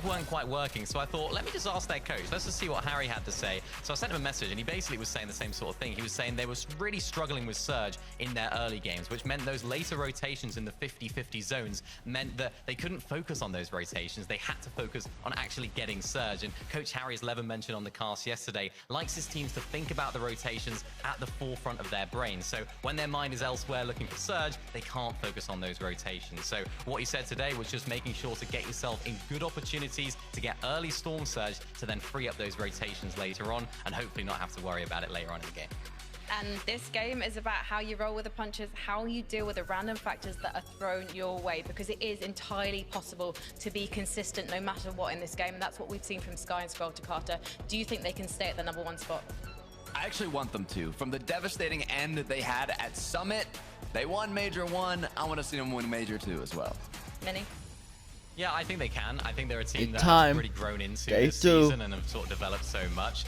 weren't quite working, so I thought, let me just ask their coach. Let's just see what Harry had to say. So I sent him a message, and he basically was saying the same sort of thing. He was saying they were really struggling with Surge in their early games, which meant those later rotations in the 50-50 zones meant that they couldn't focus on those rotations. They had to focus on actually getting Surge. And Coach Harry, as Levin mentioned on the cast yesterday, likes his teams to think about the rotations at the forefront of their brain. So when their mind is elsewhere looking for Surge, they can't focus on those rotations. So what he said today was just making sure to get yourself in good opportunities to get early Storm Surge to then free up those rotations later on and hopefully not have to worry about it later on in the game. And this game is about how you roll with the punches, how you deal with the random factors that are thrown your way, because it is entirely possible to be consistent no matter what in this game, and that's what we've seen from Sky and Scroll to Carter. Do you think they can stay at the #1 spot? I actually want them to. From the devastating end that they had at Summit, they won Major 1. I want to see them win Major 2 as well. Mini? Yeah, I think they can. I think they're a team that time. have really grown into Day this two. season and have sort of developed so much.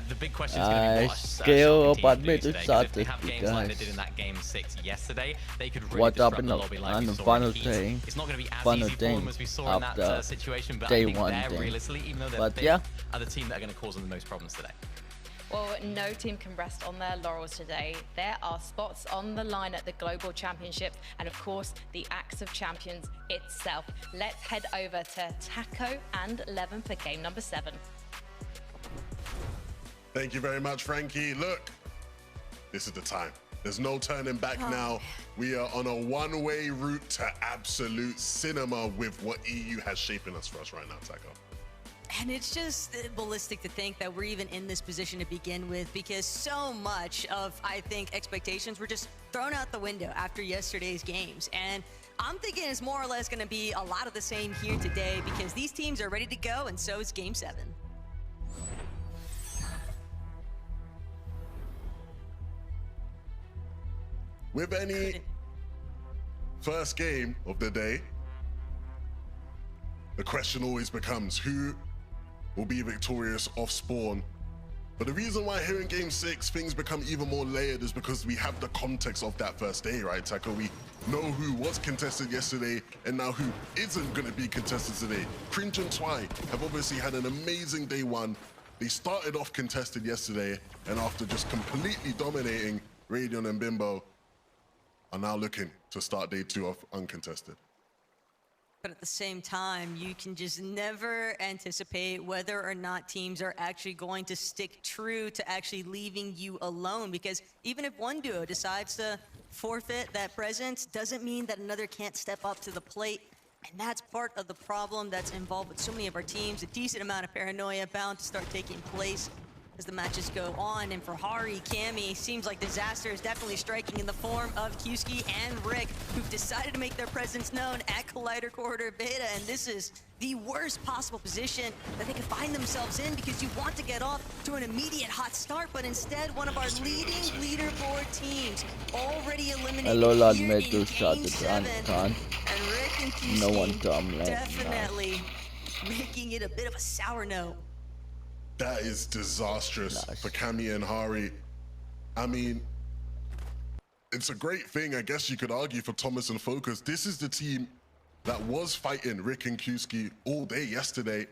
The big question is going to be what skill a shocking team mid do to today. 'Cause start if they this, have games guys. like they did in that game 6 yesterday, they could really What disrupt up in the the lobby like on we the saw final in Heat. thing? It's not going to be as Final easy for them thing as we saw in that after situation, but day I think one they're thing. realistically, even though they're But big, yeah. are the team that are going to cause them the most problems today. Well, no team can rest on their laurels today. There are spots on the line at the Global Championships and, of course, the Axe of Champions itself. Let's head over to Taco and Levin for game number 7. Thank you very much, Frankie. Look, this is the time. There's no turning back now. We are on a one-way route to absolute cinema with what EU has shaping us for us right now, Taco. And it's just ballistic to think that we're even in this position to begin with, because so much of, I think, expectations were just thrown out the window after yesterday's games. And I'm thinking it's more or less going to be a lot of the same here today, because these teams are ready to go, and so is Game 7. With any first game of the day, the question always becomes who will be victorious off spawn. But the reason why here in game 6 things become even more layered is because we have the context of that first day, right, Taco? We know who was contested yesterday and now who isn't going to be contested today. Cringe and Twy have obviously had an amazing day 1. They started off contested yesterday, and after just completely dominating Radion and Bimbo, are now looking to start day 2 off uncontested. But at the same time, you can just never anticipate whether or not teams are actually going to stick true to actually leaving you alone, because even if one duo decides to forfeit that presence, doesn't mean that another can't step up to the plate. And that's part of the problem that's involved with so many of our teams. A decent amount of paranoia bound to start taking place as the matches go on. And for Hari, Cammy, seems like disaster is definitely striking in the form of Kuski and Rick, who've decided to make their presence known at Collider Corridor Beta. And this is the worst possible position that they could find themselves in, because you want to get off to an immediate hot start, but instead one of our leading leaderboard teams already eliminated Hello, Lord, here made in to start Game the 7. run. And Rick and Kuski No one dumb left. definitely making it a bit of a sour note. That is disastrous Nice. for Cammy and Hari. I mean, it's a great thing, I guess you could argue, for Thomas and Focus. This is the team that was fighting Rick and Kuski all day yesterday.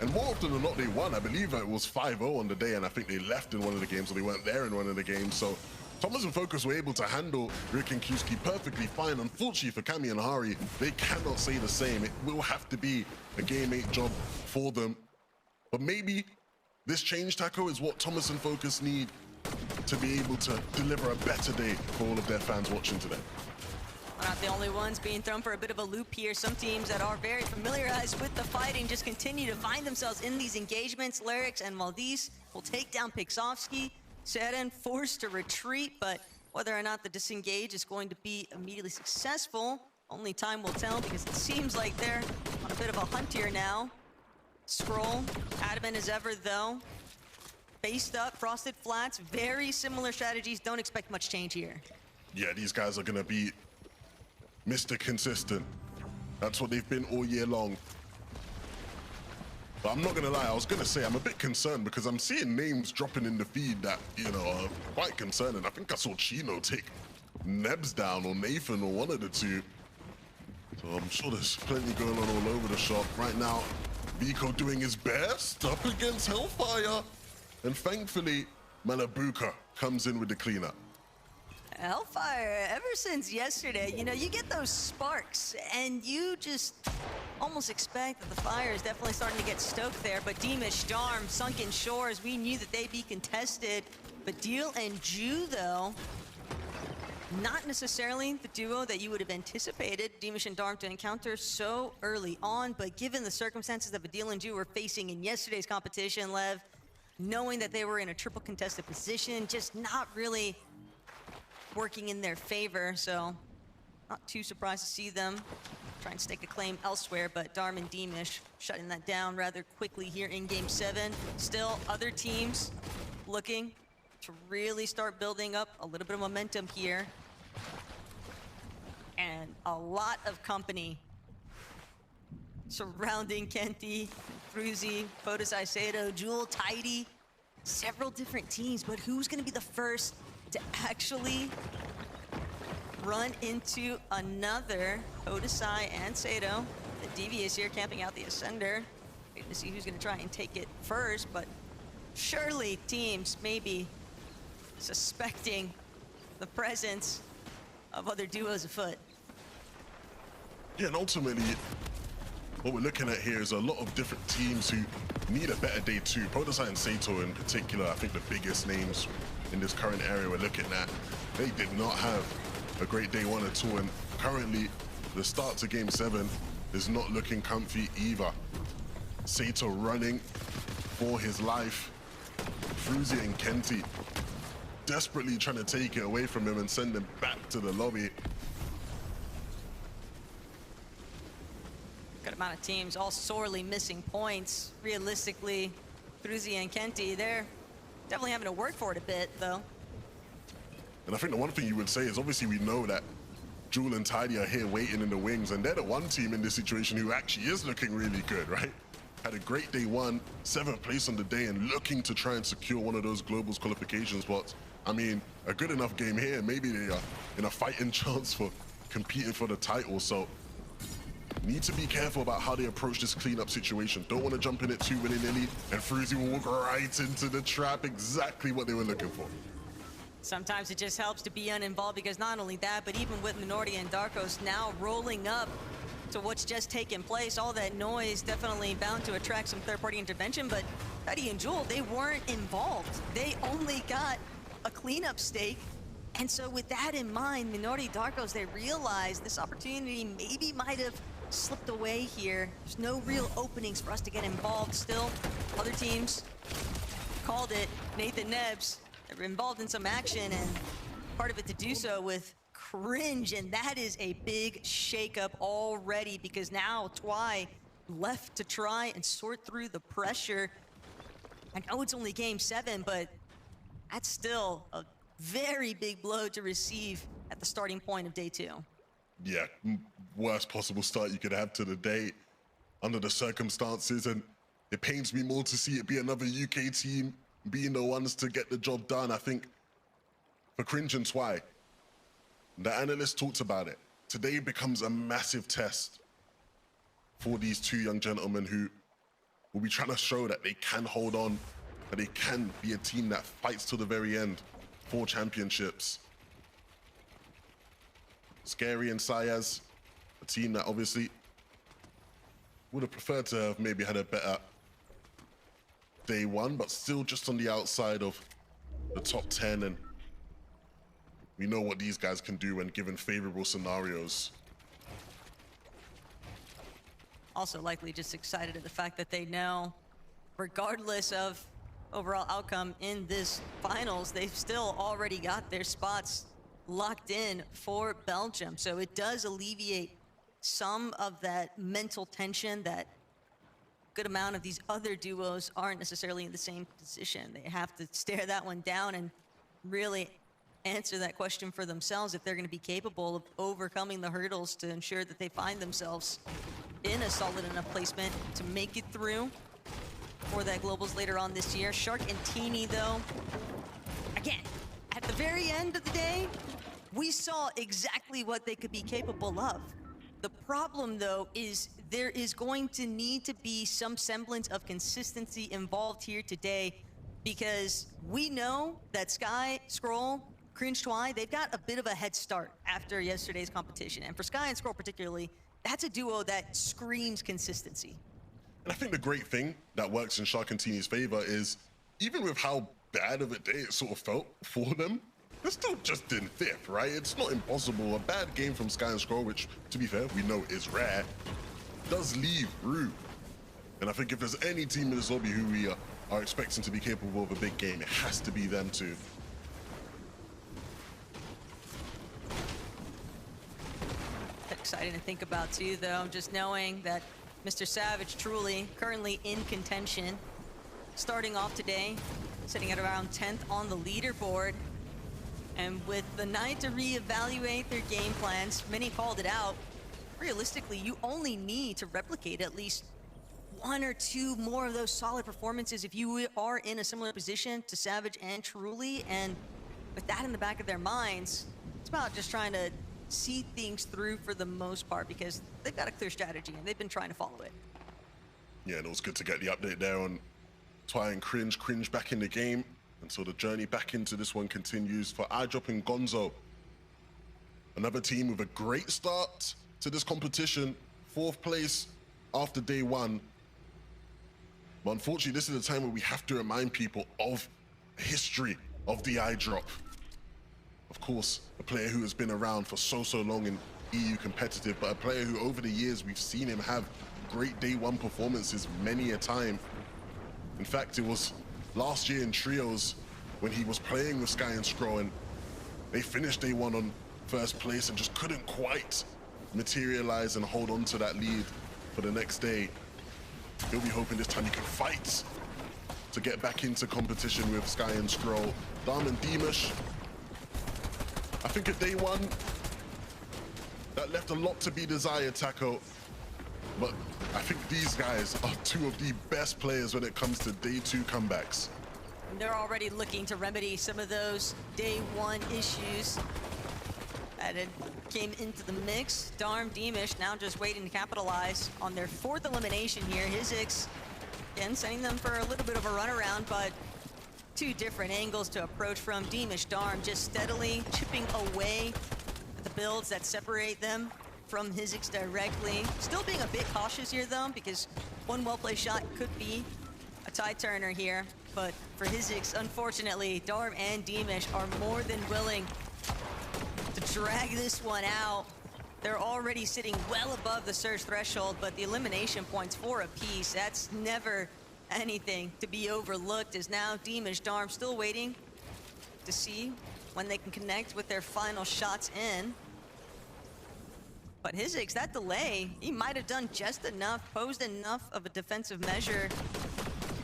And more often than not, they won. I believe it was 5-0 on the day, and I think they left in one of the games, or they weren't there in one of the games. So Thomas and Focus were able to handle Rick and Kuski perfectly fine. Unfortunately for Cammy and Hari, they cannot say the same. It will have to be a Game 8 job for them. But maybe this change, Taco, is what Thomas and Focus need to be able to deliver a better day for all of their fans watching today. We're not the only ones being thrown for a bit of a loop here. Some teams that are very familiarized with the fighting just continue to find themselves in these engagements. Lyrics and Maldives will take down Pixovsky. Seren forced to retreat, but whether or not the disengage is going to be immediately successful, only time will tell, because it seems like they're on a bit of a hunt here now. Scroll, adamant as ever though. Faced up, Frosted Flats, very similar strategies. Don't expect much change here. Yeah, these guys are gonna be Mr. Consistent. That's what they've been all year long. But I'm not gonna lie, I was gonna say I'm a bit concerned because I'm seeing names dropping in the feed that, you know, are quite concerning. I think I saw Chino take Nebs down, or Nathan, or one of the two. So I'm sure there's plenty going on all over the shop. Right now, Vico doing his best up against Hellfire. And thankfully, Malabuka comes in with the cleanup. Hellfire, ever since yesterday, you know, you get those sparks and you just almost expect that the fire is definitely starting to get stoked there. But Deemish, Darm, Sunken Shores, we knew that they'd be contested. But Deal and Ju, though, not necessarily the duo that you would have anticipated Deemish and Darm to encounter so early on. But given the circumstances that Deal and Ju were facing in yesterday's competition, Lev, knowing that they were in a triple contested position, just not really working in their favor, so not too surprised to see them try and stake a claim elsewhere, but Darm and Deemish shutting that down rather quickly here in Game 7. Still, other teams looking to really start building up a little bit of momentum here. And a lot of company surrounding Kenti, Fruzy, Photosai Sato, Jewel, Tidy, several different teams, but who's gonna be the first to actually run into another Photosai and Sato? The Devious here camping out the Ascender. Waiting to see who's gonna try and take it first, but surely teams maybe suspecting the presence of other duos afoot. Yeah, and ultimately, what we're looking at here is a lot of different teams who need a better day too. Photosai and Sato in particular, I think the biggest names in this current area we're looking at, they did not have a great day one at all, and currently the start to Game 7 is not looking comfy either. Sato running for his life. Fruzy and Kenti desperately trying to take it away from him and send him back to the lobby. Good amount of teams all sorely missing points. Realistically, Fruzy and Kenti, they're definitely having to work for it a bit, though. And I think the one thing you would say is obviously we know that Jewel and Tidy are here waiting in the wings, and they're the one team in this situation who actually is looking really good, right? Had a great day one, 7th place on the day, and looking to try and secure one of those Globals qualification spots. I mean, a good enough game here, maybe they are in a fighting chance for competing for the title, so need to be careful about how they approach this cleanup situation. Don't want to jump in it too willy-nilly, and Fruzy will walk right into the trap, exactly what they were looking for. Sometimes it just helps to be uninvolved, because not only that, but even with Minority and Darkos now rolling up to what's just taken place, all that noise definitely bound to attract some third-party intervention, but Eddie and Jewel, they weren't involved. They only got a cleanup stake. And so with that in mind, Minority Darkos, they realized this opportunity maybe might have slipped away here. There's no real openings for us to get involved still. Other teams called it. Nathan Nebs, they were involved in some action, and part of it to do so with Cringe, and that is a big shakeup already, because now Twy left to try and sort through the pressure. I know it's only Game 7, but that's still a very big blow to receive at the starting point of day 2. Yeah, worst possible start you could have to the day under the circumstances, and it pains me more to see it be another UK team being the ones to get the job done. I think for Cringe and Twy, the analyst talked about it. Today becomes a massive test for these two young gentlemen who will be trying to show that they can hold on, that they can be a team that fights to the very end for championships. Scary and Sayaz, a team that obviously would have preferred to have maybe had a better day one, but still just on the outside of the top 10, and we know what these guys can do when given favorable scenarios. Also likely just excited at the fact that they know, regardless of overall outcome in this finals, they've still already got their spots locked in for Belgium. So it does alleviate some of that mental tension that good amount of these other duos aren't necessarily in the same position. They have to stare that one down and really answer that question for themselves if they're going to be capable of overcoming the hurdles to ensure that they find themselves in a solid enough placement to make it through for that Globals later on this year. Shark and Teeny, though, again, at the very end of the day, we saw exactly what they could be capable of. The problem, though, is there is going to need to be some semblance of consistency involved here today, because we know that Sky, Scroll, Cringe Twy, they've got a bit of a head start after yesterday's competition. And for Sky and Scroll particularly, that's a duo that screams consistency. And I think the great thing that works in Sharkantini's favor is, even with how bad of a day it sort of felt for them, they're still just in fifth, right? It's not impossible. A bad game from Sky and Scroll, which, to be fair, we know is rare, does leave room. And I think if there's any team in this lobby who we are expecting to be capable of a big game, it has to be them too. Exciting to think about too, though, just knowing that Mr. Savage truly currently in contention, starting off today, sitting at around 10th on the leaderboard. And with the night to reevaluate their game plans, many called it out. Realistically, you only need to replicate at least one or two more of those solid performances if you are in a similar position to Savage and Truly. And with that in the back of their minds, it's about just trying to see things through for the most part, because they've got a clear strategy and they've been trying to follow it. Yeah, and it was good to get the update there on Twy and Cringe back in the game. And so the journey back into this one continues for iDrop and Gonzo. Another team with a great start to this competition, 4th place after day 1. But unfortunately, this is a time where we have to remind people of the history of the iDrop. Of course, a player who has been around for so long in EU competitive, but a player who over the years we've seen him have great day 1 performances many a time. In fact, it was last year in trios when he was playing with Sky and Scroll, and they finished day 1 on 1st place and just couldn't quite materialize and hold on to that lead for the next day. He'll be hoping this time he can fight to get back into competition with Sky and Scroll. Dom and Dimash, I think at day 1, that left a lot to be desired, Taco. But I think these guys are 2 of the best players when it comes to day 2 comebacks. And they're already looking to remedy some of those day 1 issues that had came into the mix. Darm, Dimash now just waiting to capitalize on their 4th elimination here. Hizix, again, sending them for a little bit of a runaround, but 2 different angles to approach from. Dimash, Darm just steadily chipping away at the builds that separate them from Hizix directly. Still being a bit cautious here, though, because one well-placed shot could be a tie turner here. But for Hizix, unfortunately, Darm and Dimash are more than willing to drag this one out. They're already sitting well above the surge threshold, but the elimination points for a piece, that's never anything to be overlooked. As now Dimash, Darm still waiting to see when they can connect with their final shots in. But Hizix, that delay, he might have done just enough, posed enough of a defensive measure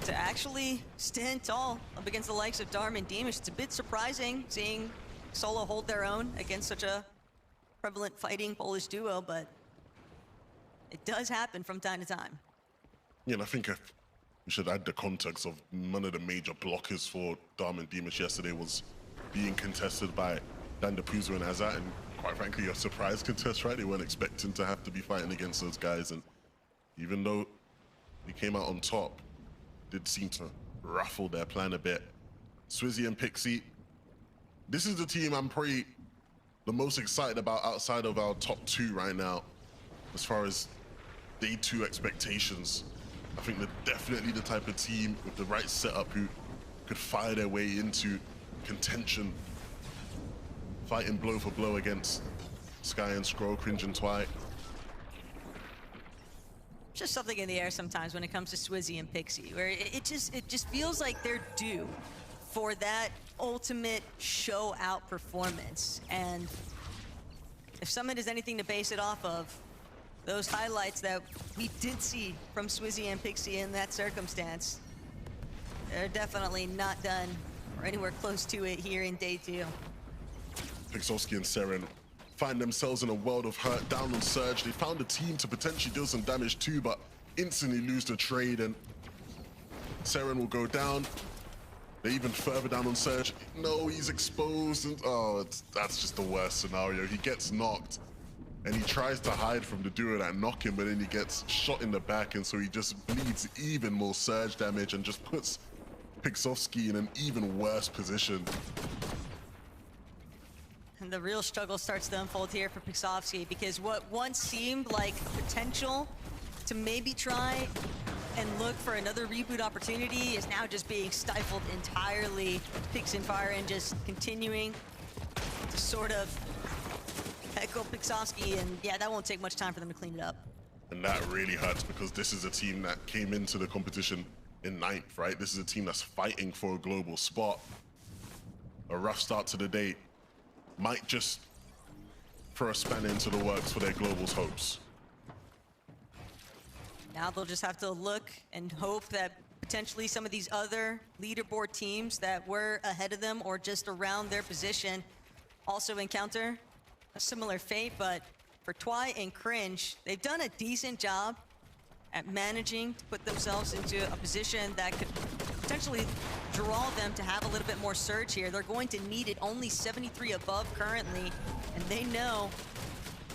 to actually stand tall up against the likes of Darm and Dimash. It's a bit surprising seeing Solo hold their own against such a prevalent fighting Polish duo, but it does happen from time to time. Yeah, and I think if we should add the context of one of the major blockers for Darm and Dimash yesterday was being contested by Dan Puzo and Azat, and quite frankly, a surprise contest, right? They weren't expecting to have to be fighting against those guys, and even though they came out on top, did seem to ruffle their plan a bit. Swizzy and Pixie, this is the team I'm probably the most excited about outside of our top 2 right now, as far as day 2 expectations. I think they're definitely the type of team with the right setup who could fire their way into contention, fighting blow for blow against Sky and Scroll, Cringe and Twy. Just something in the air sometimes when it comes to Swizzy and Pixie, where it just feels like they're due for that ultimate show out performance. And if Summit is anything to base it off of, those highlights that we did see from Swizzy and Pixie in that circumstance, they're definitely not done or anywhere close to it here in day 2. Pixowski and Seren find themselves in a world of hurt, down on Surge. They found a team to potentially deal some damage too, but instantly lose the trade, and Seren will go down. They're even further down on Surge. No, he's exposed, and oh, that's just the worst scenario. He gets knocked. and he tries to hide from the duo that knock him, but then he gets shot in the back, and so he just bleeds even more surge damage and just puts Pixovsky in an even worse position. And the real struggle starts to unfold here for Pixovsky, because what once seemed like potential to maybe try and look for another reboot opportunity is now just being stifled entirely. Pix and Fire and just continuing to sort of echo Pixovsky, and yeah, that won't take much time for them to clean it up. And that really hurts, because this is a team that came into the competition in 9th, right? This is a team that's fighting for a global spot. A rough start to the day might just throw a spanner into the works for their global's hopes. Now they'll just have to look and hope that potentially some of these other leaderboard teams that were ahead of them or just around their position also encounter a similar fate. But for Twy and Cringe, they've done a decent job at managing to put themselves into a position that could potentially draw them to have a little bit more surge here. They're going to need it, only 73 above currently, and they know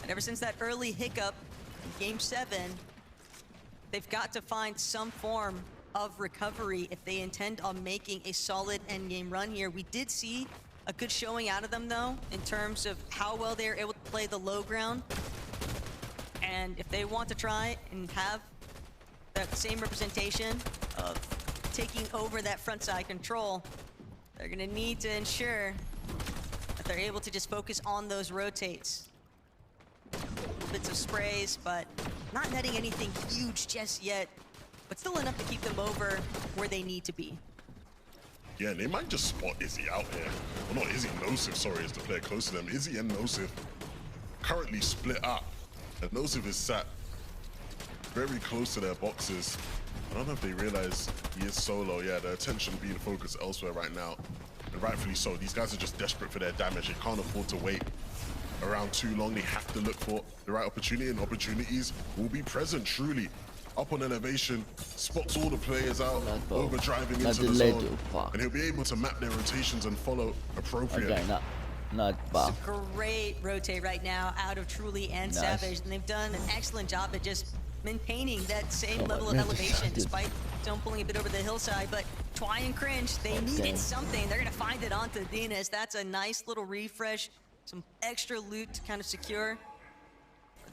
that ever since that early hiccup in Game 7, they've got to find some form of recovery if they intend on making a solid endgame run here. We did see a good showing out of them, though, in terms of how well they were able to play the low ground. And if they want to try and have that same representation of taking over that front side control, they're going to need to ensure that they're able to just focus on those rotates. Bits of sprays, but not netting anything huge just yet, but still enough to keep them over where they need to be. Yeah, and they might just spot Izzy out here. Well, not Izzy, Nosif, sorry, is the player close to them. Izzy and Nosif currently split up, and Nosif is sat very close to their boxes. I don't know if they realize he is solo. Yeah, their attention being focused elsewhere right now, and rightfully so. These guys are just desperate for their damage. They can't afford to wait around too long. They have to look for the right opportunity, and opportunities will be present, truly. Up on elevation, spots all the players out, overdriving into the zone, and he'll be able to map their rotations and follow appropriately. Okay, not It's a great rotate right now out of Truly and Savage, and they've done an excellent job at just maintaining that same level of elevation despite Zone pulling a bit over the hillside. But Twy and Cringe, they needed something. They're gonna find it onto Venus. That's a nice little refresh, some extra loot to kind of secure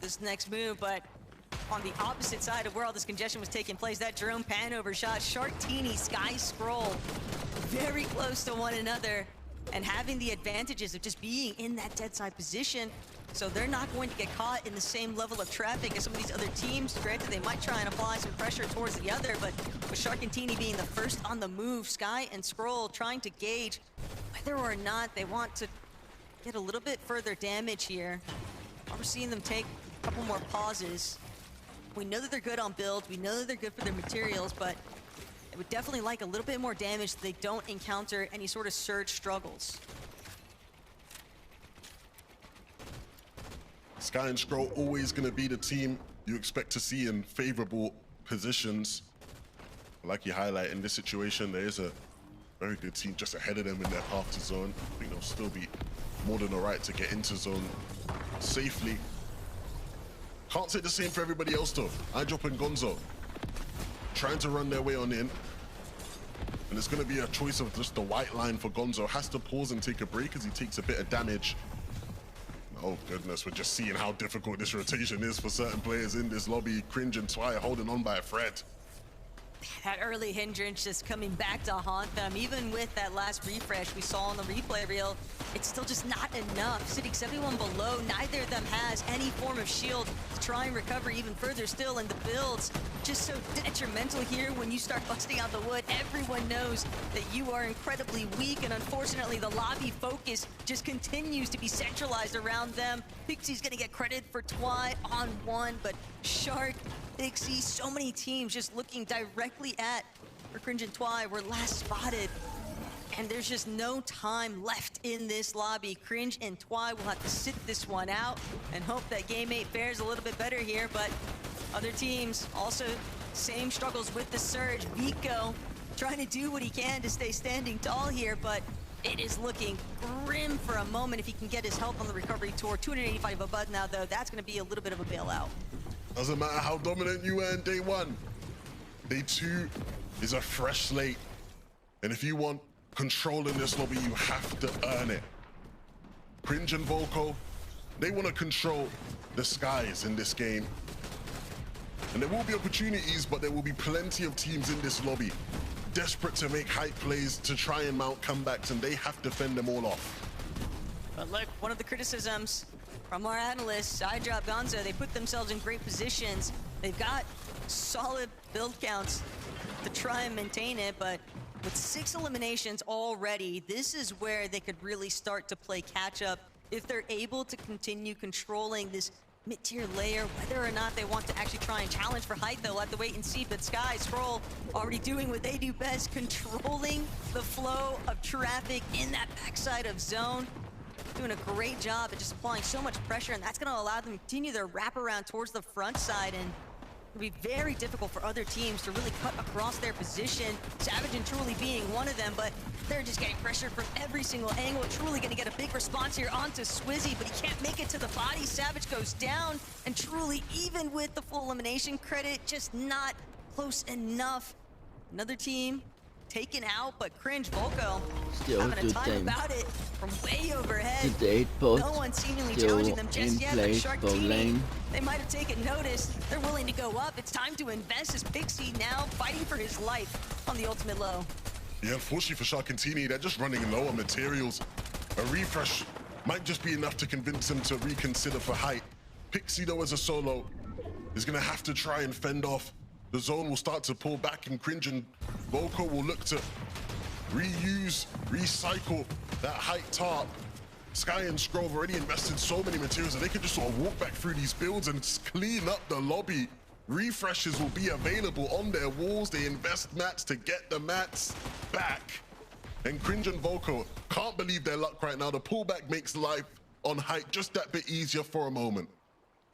this next move. But on the opposite side of where all this congestion was taking place, that drone pan over shot, Sharktini, Sky Scroll, very close to one another, and having the advantages of just being in that dead side position. So they're not going to get caught in the same level of traffic as some of these other teams. Granted, they might try and apply some pressure towards the other, but with Sharktini being the first on the move, Sky and Scroll trying to gauge whether or not they want to get a little bit further damage here. We're seeing them take a couple more pauses. We know that they're good on builds, we know that they're good for their materials, but they would definitely like a little bit more damage so they don't encounter any sort of surge struggles. Sky and Scroll always going to be the team you expect to see in favorable positions. Like you highlight, in this situation, there is a very good team just ahead of them in their path to zone. I think they'll still be more than all right to get into zone safely. Can't say the same for everybody else though. iDrop and Gonzo trying to run their way on in. And it's going to be a choice of just the white line for Gonzo. Has to pause and take a break as he takes a bit of damage. Oh goodness, we're just seeing how difficult this rotation is for certain players in this lobby. Cringe and Twy holding on by a thread. That early hindrance just coming back to haunt them. Even with that last refresh we saw on the replay reel, it's still just not enough. Sitting 71 below, neither of them has any form of shield to try and recover even further still, and the builds just so detrimental here. When you start busting out the wood, everyone knows that you are incredibly weak, and unfortunately the lobby focus just continues to be centralized around them. Pixie's gonna get credit for Twy on one, but Shark, Pixie, so many teams just looking directly at where Cringe and Twy were last spotted. And there's just no time left in this lobby. Cringe and Twy will have to sit this one out and hope that Game 8 fares a little bit better here. But other teams also same struggles with the surge. Vico trying to do what he can to stay standing tall here, but it is looking grim for a moment if he can get his health on the recovery tour. 285 above now, though. That's going to be a little bit of a bailout. Doesn't matter how dominant you were in day 1. Day 2 is a fresh slate. And if you want control in this lobby, you have to earn it. Cringe and Volko, they want to control the skies in this game. And there will be opportunities, but there will be plenty of teams in this lobby desperate to make hype plays to try and mount comebacks, and they have to fend them all off. But look, one of the criticisms from our analysts, iDrop, Gonzo, they put themselves in great positions. They've got solid build counts to try and maintain it, but with 6 eliminations already, this is where they could really start to play catch up if they're able to continue controlling this mid-tier layer. Whether or not they want to actually try and challenge for height, they'll have to wait and see. But Sky, Scroll already doing what they do best, controlling the flow of traffic in that backside of zone. Doing a great job at just applying so much pressure, and that's going to allow them to continue their wraparound towards the front side, and it'll be very difficult for other teams to really cut across their position. Savage and Truly being one of them, but they're just getting pressured from every single angle. Truly going to get a big response here onto Swizzy, but he can't make it to the body. Savage goes down, and Truly, even with the full elimination credit, just not close enough. Another team taken out, but Cringe Volko Still having a good time game. about it from way overhead. To date, both No one seemingly still challenging them just in yet, but place Shark for Team, lane. they might have taken notice. They're willing to go up. It's time to invest as Pixie now fighting for his life on the ultimate low. Yeah, unfortunately for Sharkantini, they're just running low on materials. A refresh might just be enough to convince them to reconsider for height. Pixie, though, as a solo, is going to have to try and fend off. The zone will start to pull back, and Cringe and Volko will look to reuse, recycle that height tarp. Sky and Scroll have already invested so many materials that they can just sort of walk back through these builds and clean up the lobby. Refreshes will be available on their walls. They invest mats to get the mats back. And Cringe and Volko can't believe their luck right now. The pullback makes life on height just that bit easier for a moment.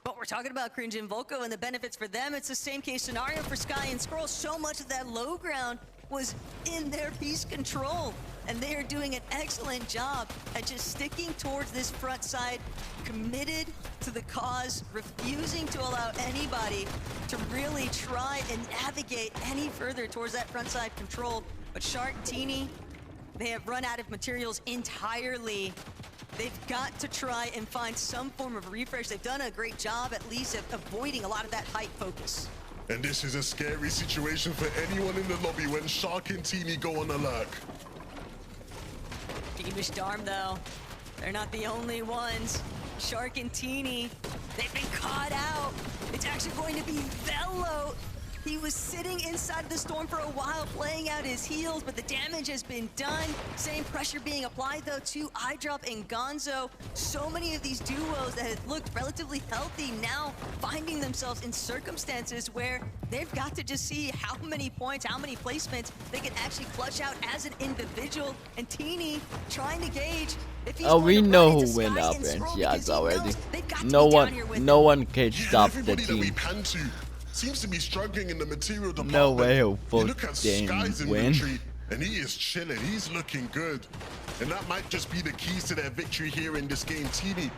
But we're talking about Cringe and Volko and the benefits for them. It's the same case scenario for Sky and Scroll. So much of that low ground was in their piece control, and they are doing an excellent job at just sticking towards this front side, committed to the cause, refusing to allow anybody to really try and navigate any further towards that front side control. But Shark, Teeny, they have run out of materials entirely. They've got to try and find some form of refresh. They've done a great job, at least, of avoiding a lot of that height focus. And this is a scary situation for anyone in the lobby when Shark and Teeny go on a lurk. Beamish Darm, though, they're not the only ones. Shark and Teeny, they've been caught out. It's actually going to be Velo. He was sitting inside the storm for a while, playing out his heals, but the damage has been done. Same pressure being applied, though, to iDrop and Gonzo. So many of these duos that had looked relatively healthy now finding themselves in circumstances where they've got to just see how many points, how many placements they can actually clutch out as an individual. And Teeny trying to gauge if he's We going to know run into who win Sky up and and Scroll yeah, because he already. knows they've got to No be down here with no him. one can stop the Everybody that we team. pan to seems to be struggling in the material department. No way he'll You full look at game Sky's win. inventory, and he is chilling. He's looking good. And that might just be the keys to their victory here in this game. Teeny,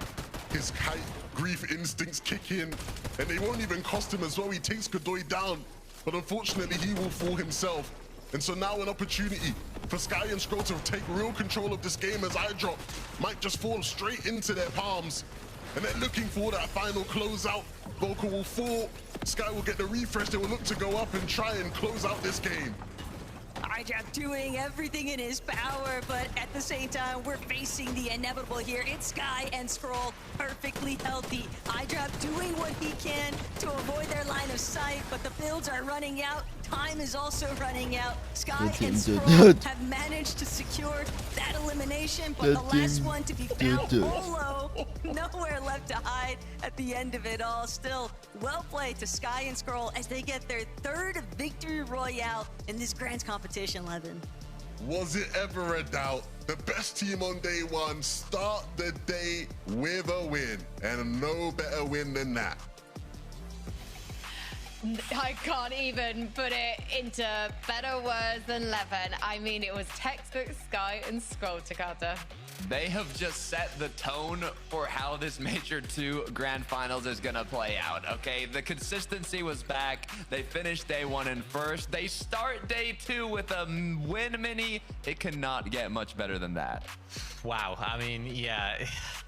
his kite grief instincts kick in, and they won't even cost him as well. He takes Godoy down, but unfortunately he will fall himself. And so now an opportunity for Sky and Scroll to take real control of this game as iDrop might just fall straight into their palms. And they're looking for that final closeout. Volko will fall, Sky will get the refresh, they will look to go up and try and close out this game. iDrop doing everything in his power, but at the same time, we're facing the inevitable here. It's Sky and Scroll perfectly healthy. iDrop doing what he can to avoid their line of sight, but the builds are running out. Time is also running out. Sky and Scroll have managed to secure that elimination, but the last one to be found, Polo, nowhere left to hide at the end of it all. Still, well played to Sky and Scroll as they get their third victory royale in this Grand's competition, Levin. Was it ever a doubt? The best team on day one start the day with a win, and no better win than that. I can't even put it into better words than Levin. I mean, it was textbook Sky and Scroll Takata. They have just set the tone for how this Major 2 Grand Finals is going to play out, okay? The consistency was back. They finished day 1 in first. They start day 2 with a win mini. It cannot get much better than that. Wow. I mean, yeah.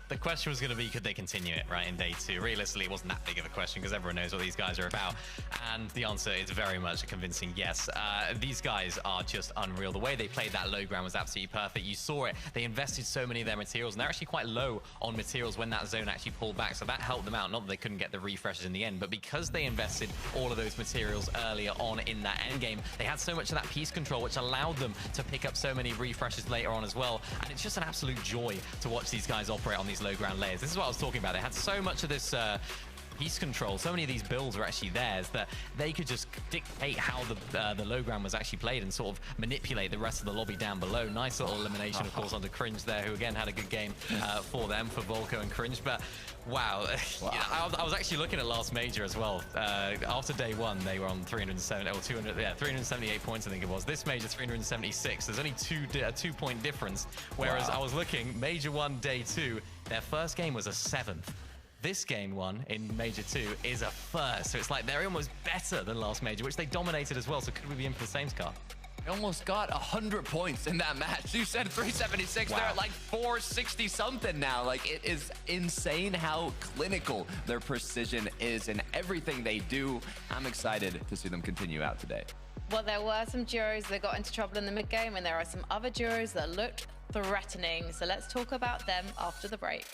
The question was going to be, could they continue it, right, in day 2? Realistically, it wasn't that big of a question because everyone knows what these guys are about. And the answer is very much a convincing yes. These guys are just unreal. The way they played that low ground was absolutely perfect. You saw it. They invested so many of their materials, and they're actually quite low on materials when that zone actually pulled back. So that helped them out. Not that they couldn't get the refreshes in the end, but because they invested all of those materials earlier on in that end game, they had so much of that piece control, which allowed them to pick up so many refreshes later on as well. And it's just an absolute joy to watch these guys operate on these low ground layers. This is what I was talking about. They had so much of this piece control, so many of these builds were actually theirs that they could just dictate how the low ground was actually played and sort of manipulate the rest of the lobby down below. Nice little elimination, of course, onto Cringe there, who again had a good game for them, for Volko and Cringe. But wow. Yeah, I was actually looking at last major as well. After day 1, they were on 378 points, I think it was. This major, 376. There's only a 2-point difference. Whereas I was looking, major 1, day 2, their first game was a 7th. This game 1 in Major 2 is a first. So it's like they're almost better than last Major, which they dominated as well. So could we be in for the same, Scar? They almost got 100 points in that match. You said 376. Wow. They're at like 460 something now. Like, it is insane how clinical their precision is in everything they do. I'm excited to see them continue out today. Well, there were some duos that got into trouble in the mid game, and there are some other duos that looked threatening. So let's talk about them after the break.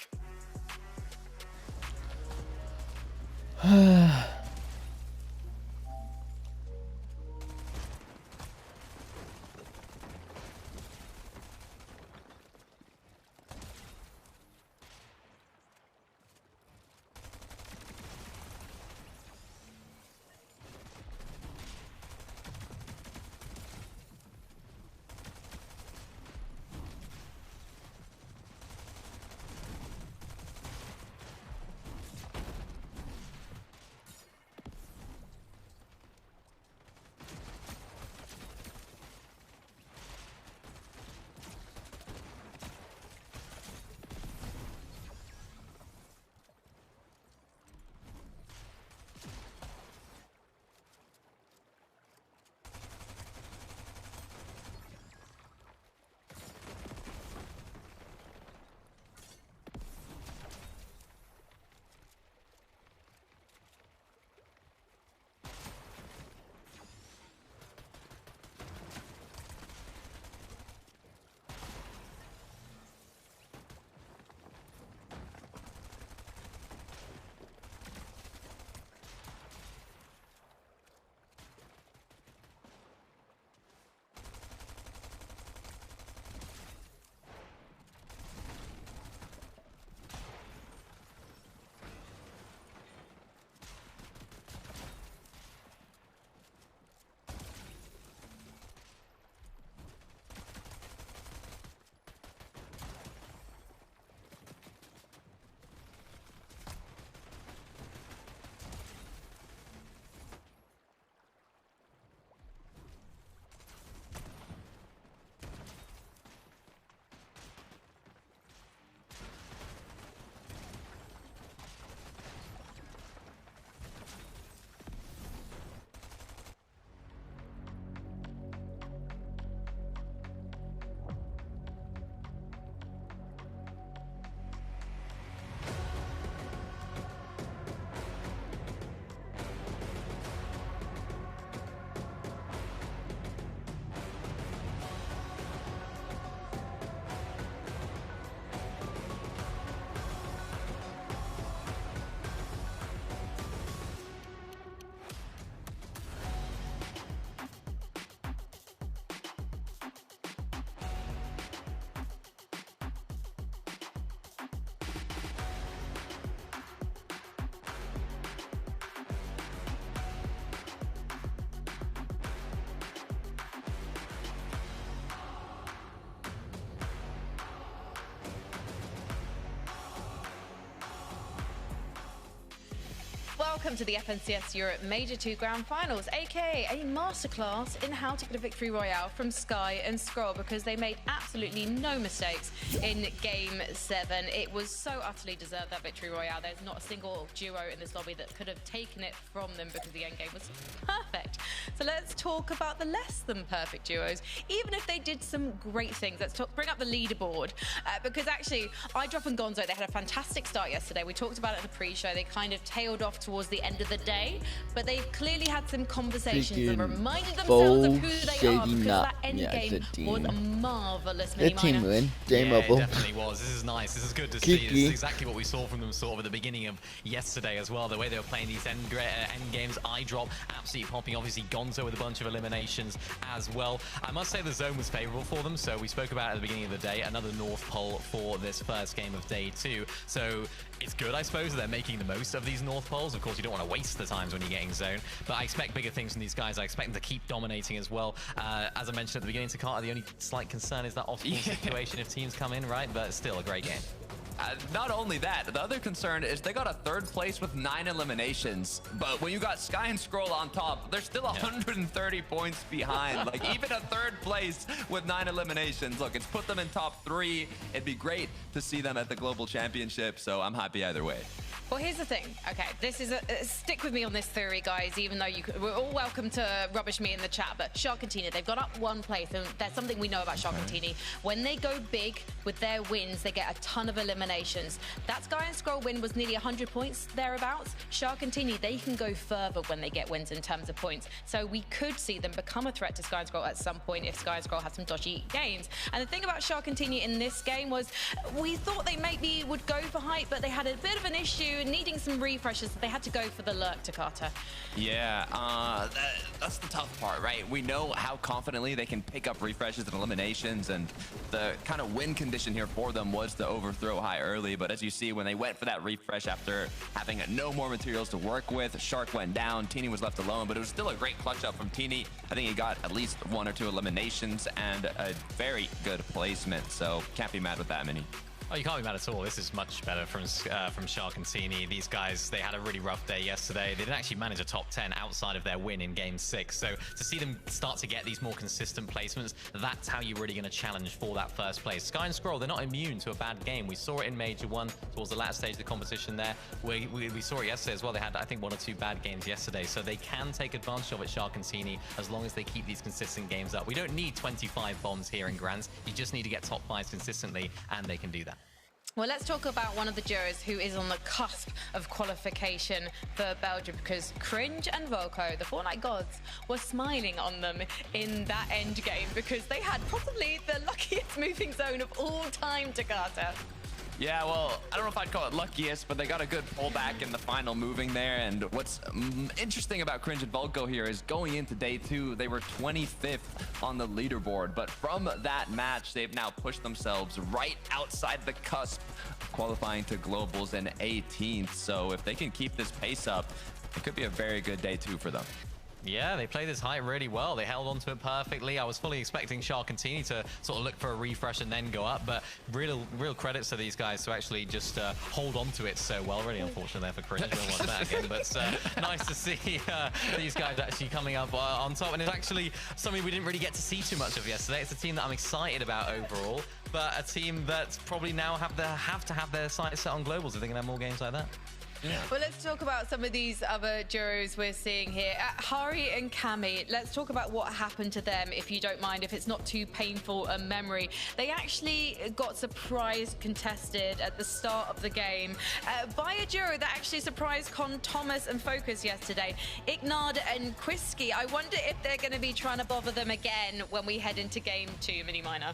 welcome to the FNCS Europe Major 2 Grand Finals, aka a masterclass in how to get a victory royale from Sky and Scroll, because they made absolutely no mistakes in Game 7. It was so utterly deserved, that victory royale. There's not a single duo in this lobby that could have taken it from them, because the end game was perfect. So let's talk about the less than perfect duos, even if they did some great things. Let's bring up the leaderboard, because actually, iDrop and Gonzo, they had a fantastic start yesterday. We talked about it in the pre-show. They kind of tailed off towards the end of the day, but they've clearly had some conversations and reminded themselves of who they are, because that end game was marvelous. The team win. Game yeah, over. It definitely was. This is nice. This is good to see. This is exactly what we saw from them sort of at the beginning of yesterday as well. The way they were playing these end games. iDrop absolutely popping. Obviously, Gonzo with a bunch of eliminations as well. I must say the zone was favorable for them. So we spoke about it at the beginning of the day. Another North Pole for this first game of day 2. So it's good, I suppose, that they're making the most of these North Poles. Of course, you don't want to waste the times when you're getting zone, but I expect bigger things from these guys. I expect them to keep dominating as well. As I mentioned at the beginning to Carter, the only slight concern is that off-ball situation if teams come in, right? But still a great game. Not only that, the other concern is they got a 3rd place with 9 eliminations. But when you got Sky and Scroll on top, they're still 130 points behind. Like, even a 3rd place with 9 eliminations. Look, it's put them in top 3. It'd be great to see them at the Global Championship, so I'm happy either way. Well, here's the thing. Okay, this is stick with me on this theory, guys, even though we're all welcome to rubbish me in the chat, but Shark and Tini, they've gone up 1 place, and there's something we know about Shark and Tini. When they go big with their wins, they get a ton of eliminations. That Sky and Scroll win was nearly 100 points thereabouts. Shark and Tini, they can go further when they get wins in terms of points. So we could see them become a threat to Sky and Scroll at some point if Sky and Scroll have some dodgy games. And the thing about Shark and Tini in this game was we thought they maybe would go for hype, but they had a bit of an issue needing some refreshes. They had to go for the lurk to Carter. Yeah, that's the tough part, right? We know how confidently they can pick up refreshes and eliminations, and the kind of win condition here for them was to overthrow high early. But as you see, when they went for that refresh after having no more materials to work with, Shark went down, Tini was left alone, but it was still a great clutch up from Tini. I think he got at least 1 or 2 eliminations and a very good placement, so can't be mad with that many. Oh, you can't be mad at all. This is much better from Shark and Tini. These guys, they had a really rough day yesterday. They didn't actually manage a top 10 outside of their win in Game 6. So to see them start to get these more consistent placements, that's how you're really going to challenge for that first place. Sky and Scroll, they're not immune to a bad game. We saw it in Major 1 towards the last stage of the competition there. We saw it yesterday as well. They had, I think, 1 or 2 bad games yesterday. So they can take advantage of it, Shark and Tini, as long as they keep these consistent games up. We don't need 25 bombs here in Grands. You just need to get top 5s consistently, and they can do that. Well, let's talk about one of the duos who is on the cusp of qualification for Belgium, because Cringe and Volko, the Fortnite gods, were smiling on them in that end game because they had probably the luckiest moving zone of all time to Carter. Yeah, well, I don't know if I'd call it luckiest, but they got a good pullback in the final moving there. And what's interesting about Cringe and Volko here is going into day 2, they were 25th on the leaderboard. But from that match, they've now pushed themselves right outside the cusp of qualifying to Globals in 18th. So if they can keep this pace up, it could be a very good day 2 for them. Yeah, they played this height really well. They held onto it perfectly. I was fully expecting Shark and Tini to sort of look for a refresh and then go up, but real credits to these guys to actually just hold on to it so well. Really unfortunate there for Cringe. I don't want that again, but nice to see these guys actually coming up on top. And it's actually something we didn't really get to see too much of yesterday. It's a team that I'm excited about overall, but a team that probably now have to have their sights set on globals if they can have more games like that. Yeah. Well, let's talk about some of these other duos we're seeing here. Hari and Cammy, let's talk about what happened to them, if you don't mind, if it's not too painful a memory. They actually got surprise contested at the start of the game by a duo that actually surprised Con Thomas and Focus yesterday. Ignard and Quisky. I wonder if they're going to be trying to bother them again when we head into Game 2, Mini Miner.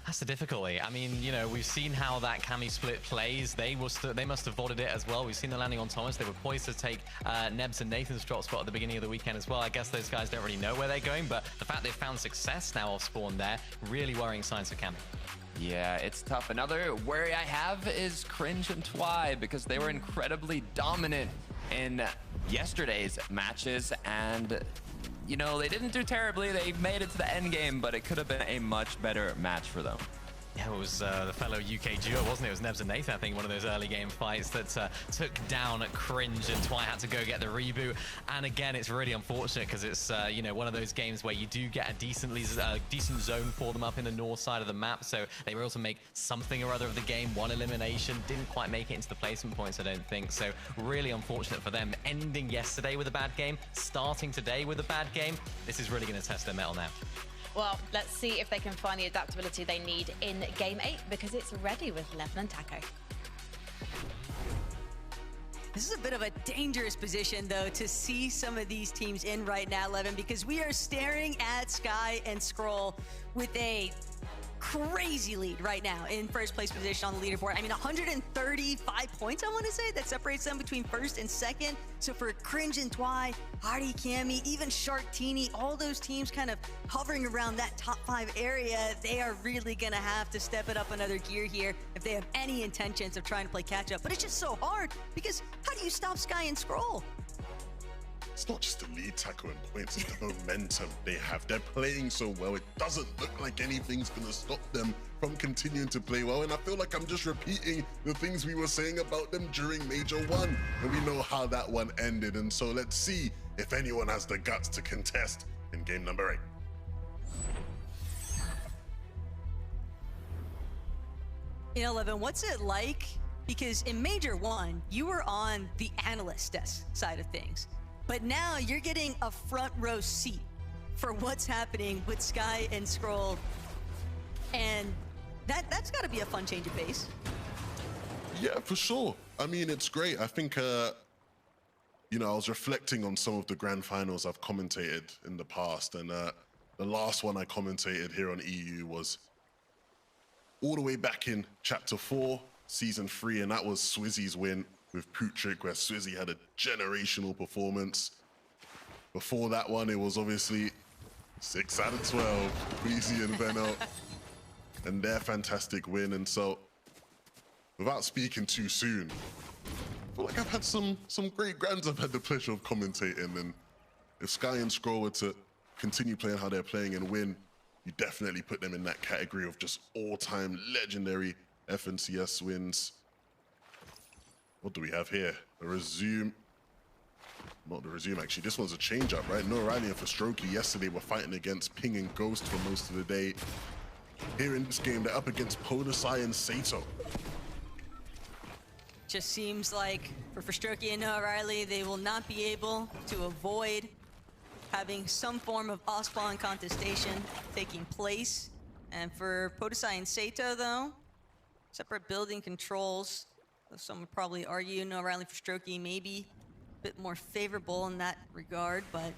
That's the difficulty. I mean, you know, we've seen how that Cammy split plays. They must have voted it as well. We've seen the landing on Thomas. They were poised to take Nebs and Nathan's drop spot at the beginning of the weekend as well. I guess those guys don't really know where they're going, but the fact they've found success now off spawn there, really worrying signs for Cammy. Yeah, it's tough. Another worry I have is Cringe and Twy, because they were incredibly dominant in yesterday's matches, and you know, they didn't do terribly. They made it to the end game, but it could have been a much better match for them. Yeah, it was the fellow UK duo, wasn't it? It was Nebs and Nathan, I think, one of those early game fights that took down Cringe, and Twy had to go get the reboot. And again, it's really unfortunate because it's, you know, one of those games where you do get a decent zone for them up in the north side of the map. So they were able to make something or other of the game. One elimination, didn't quite make it into the placement points, I don't think. So really unfortunate for them. Ending yesterday with a bad game, starting today with a bad game. This is really going to test their mettle now. Well, let's see if they can find the adaptability they need in Game 8, because it's ready with Levin and Taco. This is a bit of a dangerous position, though, to see some of these teams in right now, Levin, because we are staring at Sky and Scroll with a crazy lead right now in first place position on the leaderboard. I mean, 135 points, I want to say, that separates them between first and second. So for Cringe and Twy, Hardy, Cammy, even Sharktini, all those teams kind of hovering around that top 5 area, they are really going to have to step it up another gear here if they have any intentions of trying to play catch up. But it's just so hard, because how do you stop Sky and Scroll? It's not just the lead, tackle, and points, it's the momentum they have. They're playing so well, it doesn't look like anything's going to stop them from continuing to play well. And I feel like I'm just repeating the things we were saying about them during Major 1. And we know how that one ended. And so let's see if anyone has the guts to contest in game number 8. You know, Levin, what's it like? Because in Major 1, you were on the analyst desk side of things. But now you're getting a front row seat for what's happening with Sky and Scroll. And that's got to be a fun change of pace. Yeah, for sure. I mean, it's great. I think, you know, I was reflecting on some of the grand finals I've commentated in the past. And the last one I commentated here on EU was all the way back in Chapter 4, Season 3. And that was Swizzy's win with Putrick, where Swizzy had a generational performance. Before that one, it was obviously 6 out of 12, Weezy and Veno, and their fantastic win. And so, without speaking too soon, I feel like I've had some great grands I've had the pleasure of commentating. And if Sky and Scroll were to continue playing how they're playing and win, you definitely put them in that category of just all-time legendary FNCS wins. What do we have here? A resume. Not the resume, actually. This one's a change-up, right? No Riley and Frostroki yesterday were fighting against Ping and Ghost for most of the day. Here in this game, they're up against Podesai and Sato. Just seems like for Frostroki and Noah Riley, they will not be able to avoid having some form of off-spawn contestation taking place. And for Podesai and Sato, though, separate building controls. Some would probably argue Noah Riley for Strokey maybe a bit more favorable in that regard, but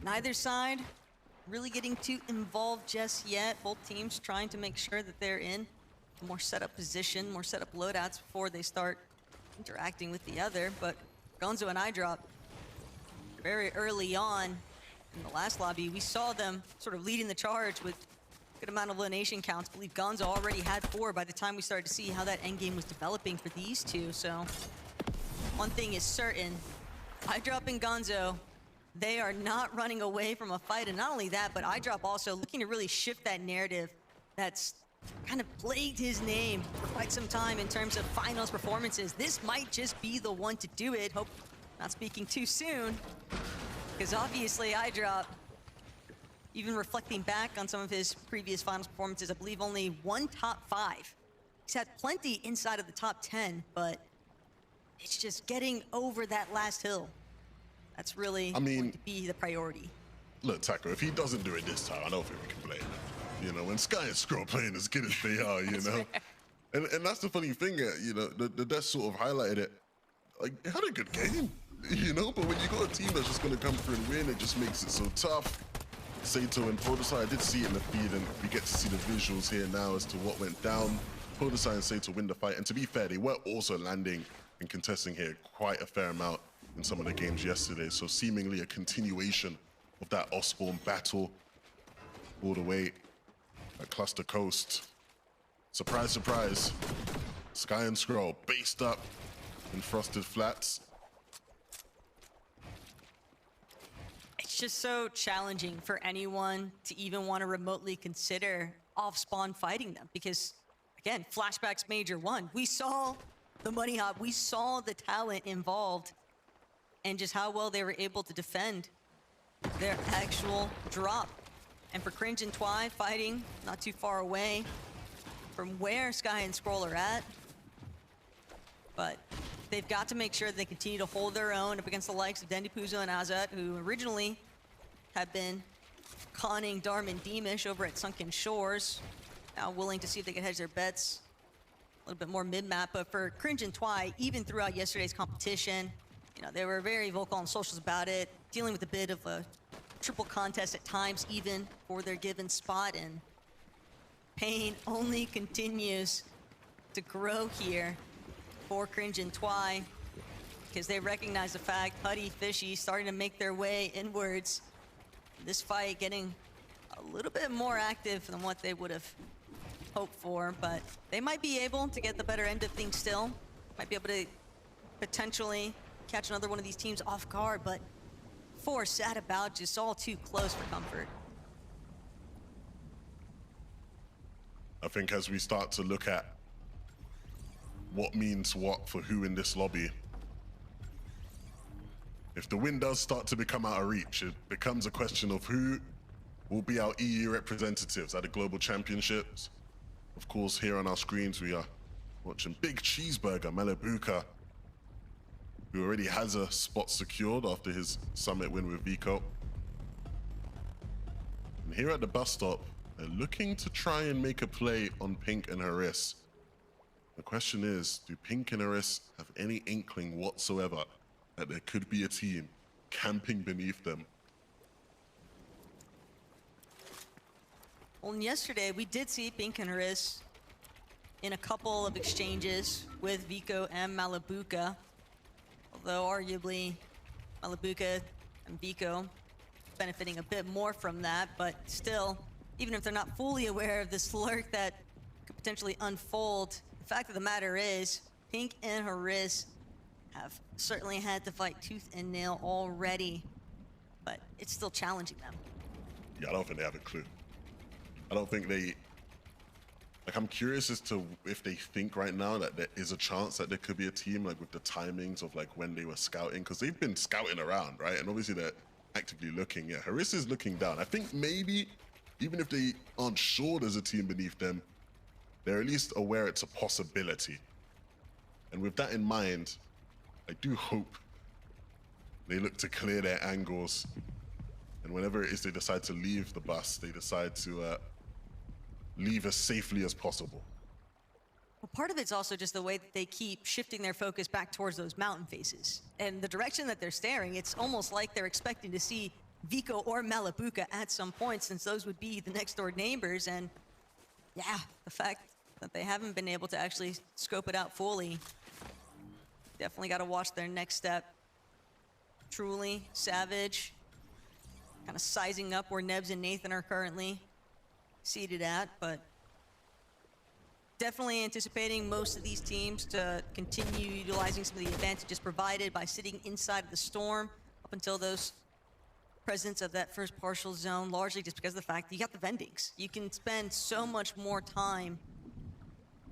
neither side really getting too involved just yet. Both teams trying to make sure that they're in a more setup position, more setup loadouts before they start interacting with the other. But Gonzo and iDrop, very early on in the last lobby, we saw them sort of leading the charge with good amount of elimination counts. I believe Gonzo already had 4 by the time we started to see how that endgame was developing for these two. So one thing is certain, iDrop and Gonzo, they are not running away from a fight. And not only that, but iDrop also looking to really shift that narrative that's kind of plagued his name for quite some time in terms of finals performances. This might just be the one to do it. Hope not speaking too soon, because obviously iDrop, even reflecting back on some of his previous finals performances, I believe only 1 top 5. He's had plenty inside of the top 10, but it's just getting over that last hill. That's really going to be the priority. Look, Taco, if he doesn't do it this time, I don't think we can play it. You know, when Sky and Scroll playing as good as they are, you know? And that's the funny thing, you know, the desk sort of highlighted it. Like, it had a good game, you know? But when you got a team that's just going to come through and win, it just makes it so tough. Sato and Podesai, I did see it in the feed, and we get to see the visuals here now as to what went down. Podesai and Sato win the fight, and to be fair, they were also landing and contesting here quite a fair amount in some of the games yesterday, so seemingly a continuation of that off-spawn battle all the way at Cluster Coast. Surprise, surprise. Sky and Scroll based up in Frosted Flats. It's just so challenging for anyone to even want to remotely consider off spawn fighting them because, again, flashbacks major 1. We saw the money hop. We saw the talent involved and just how well they were able to defend their actual drop. And for Cringe and Twy fighting not too far away from where Sky and Scroll are at. But they've got to make sure that they continue to hold their own up against the likes of Dendi Puzo and Azat, who originally had been conning Darman Deemish over at Sunken Shores. Now willing to see if they can hedge their bets a little bit more mid-map. But for Cringe and Twy, even throughout yesterday's competition, you know, they were very vocal on socials about it, dealing with a bit of a triple contest at times even for their given spot, and pain only continues to grow here for Cringe and Twy because they recognize the fact Huddy, Fishy starting to make their way inwards. This fight getting a little bit more active than what they would have hoped for, but they might be able to get the better end of things still. Might be able to potentially catch another one of these teams off guard, but force sat about just all too close for comfort. I think as we start to look at what means what for who in this lobby, if the win does start to become out of reach, it becomes a question of who will be our EU representatives at the Global Championships. Of course, here on our screens, we are watching Big Cheeseburger, Malibuka, who already has a spot secured after his summit win with Vico. And here at the bus stop, they're looking to try and make a play on Pink and Haris. The question is, do Pink and Haris have any inkling whatsoever that there could be a team camping beneath them? Well, and yesterday we did see Pink and Haris in a couple of exchanges with Vico and Malibuka. Although arguably Malibuka and Vico benefiting a bit more from that, but still, even if they're not fully aware of this lurk that could potentially unfold, the fact of the matter is, Pink and Haris have certainly had to fight tooth and nail already, but it's still challenging them. Yeah, I don't think they have a clue. I don't think they... Like, I'm curious as to if they think right now that there is a chance that there could be a team, like with the timings of like when they were scouting, because they've been scouting around, right? And obviously they're actively looking. Yeah, Haris is looking down. I think maybe, even if they aren't sure there's a team beneath them, they're at least aware it's a possibility. And with that in mind, I do hope they look to clear their angles. And whenever it is they decide to leave the bus, they decide to leave as safely as possible. Well, part of it's also just the way that they keep shifting their focus back towards those mountain faces. And the direction that they're staring, it's almost like they're expecting to see Vico or Malibuka at some point, since those would be the next door neighbors. And yeah, the fact that they haven't been able to actually scope it out fully, definitely got to watch their next step. Truly, Savage, kind of sizing up where Nebs and Nathan are currently seated at, but definitely anticipating most of these teams to continue utilizing some of the advantages provided by sitting inside of the storm up until those presence of that first partial zone, largely just because of the fact that you got the vendings. You can spend so much more time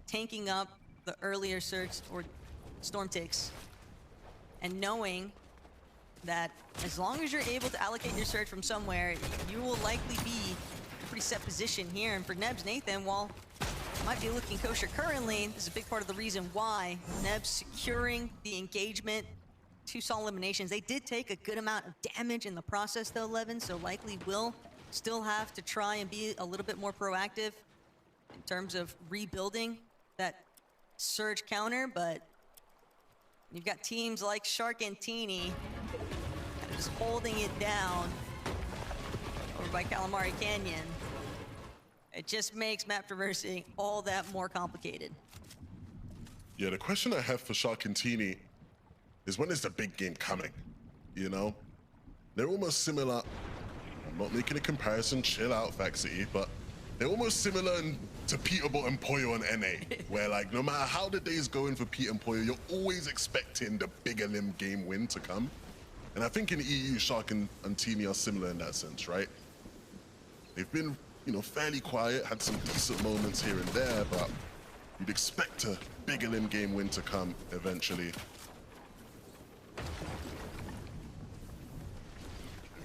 tanking up the earlier surge or storm ticks and knowing that as long as you're able to allocate your surge from somewhere, you will likely be in a pretty set position here. And for Nebs, Nathan, while might be looking kosher currently, this is a big part of the reason why Nebs securing the engagement, 2 solid eliminations. They did take a good amount of damage in the process though, Levin, so likely will still have to try and be a little bit more proactive in terms of rebuilding that surge counter. But you've got teams like Shark and Teeny just holding it down over by Calamari Canyon. It just makes map traversing all that more complicated. Yeah, the question I have for Shark and Teeny is, when is the big game coming? You know? They're almost similar. I'm not making a comparison, chill out, Faxity, but they're almost similar to Peterbot and Poyo and NA, where like no matter how the day's going for Pete and Poyo, you're always expecting the bigger limb game win to come. And I think in EU, Shark and Teeny are similar in that sense, right? They've been you know, fairly quiet, had some decent moments here and there, but you'd expect a bigger in-game win to come eventually.